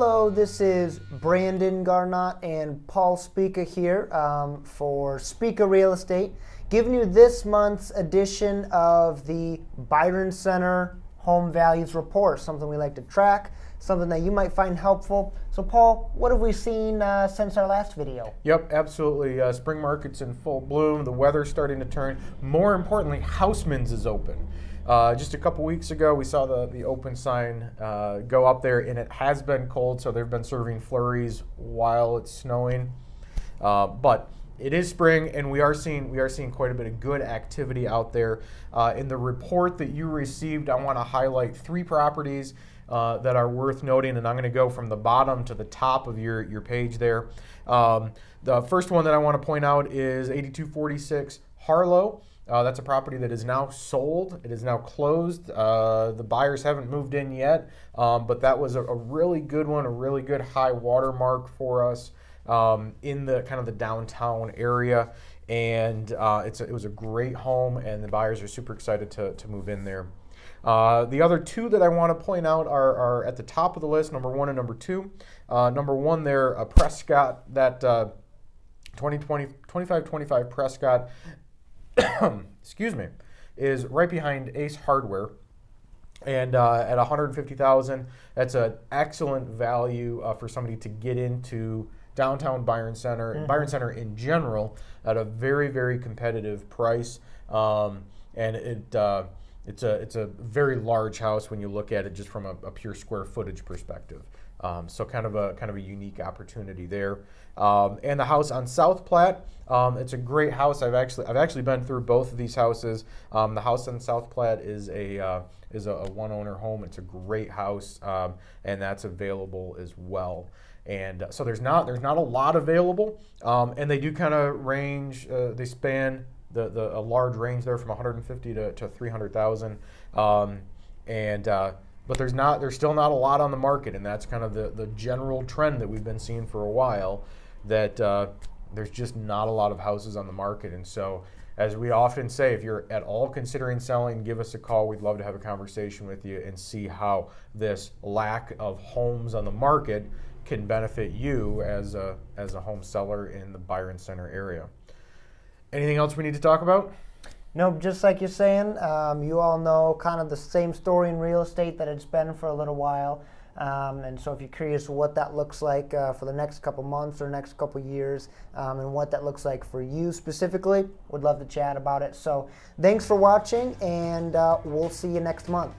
Hello, this is Brandon Garnott and Paul Spica here for Spica Real Estate, giving you this month's edition of the Byron Center Home Values Report, something we like to track, something that you might find helpful. So Paul, what have we seen since our last video? Yep, absolutely. Spring market's in full bloom. The weather's starting to turn. More importantly, Houseman's is open. Just a couple weeks ago, we saw the open sign go up there, and it has been cold, so they've been serving flurries while it's snowing. But it is spring, and we are seeing quite a bit of good activity out there. In the report that you received, I want to highlight 3 properties that are worth noting, and I'm going to go from the bottom to the top of your page there. The first one that I want to point out is 8246 Harlow. That's a property that is now sold. It is now closed. The buyers haven't moved in yet, but that was a really good one, a really good high watermark for us in the kind of the downtown area. And it was a great home, and the buyers are super excited to move in there. The other 2 that I want to point out are at the top of the list, number 1 and number 2. Number 1 there, Prescott, that 2525 Prescott, excuse me, is right behind Ace Hardware, and at $150,000, that's an excellent value for somebody to get into downtown Byron Center, and Byron Center in general, at a very, very competitive price. And it's a very large house when you look at it just from a pure square footage perspective. So kind of a unique opportunity there. And the house on South Platte, it's a great house. I've actually been through both of these houses. The house on South Platte is a one-owner home. It's a great house, and that's available as well. And so there's not a lot available, and they do kind of range. They span a large range there from 150 to 300,000, but there's still not a lot on the market, and that's kind of the general trend that we've been seeing for a while, that there's just not a lot of houses on the market. And so, as we often say, if you're at all considering selling, give us a call. We'd love to have a conversation with you and see how this lack of homes on the market can benefit you as a home seller in the Byron Center area. Anything else we need to talk about? No, just like you're saying, you all know kind of the same story in real estate that it's been for a little while. And so if you're curious what that looks like for the next couple months or next couple years, and what that looks like for you specifically, would love to chat about it. So thanks for watching, and we'll see you next month.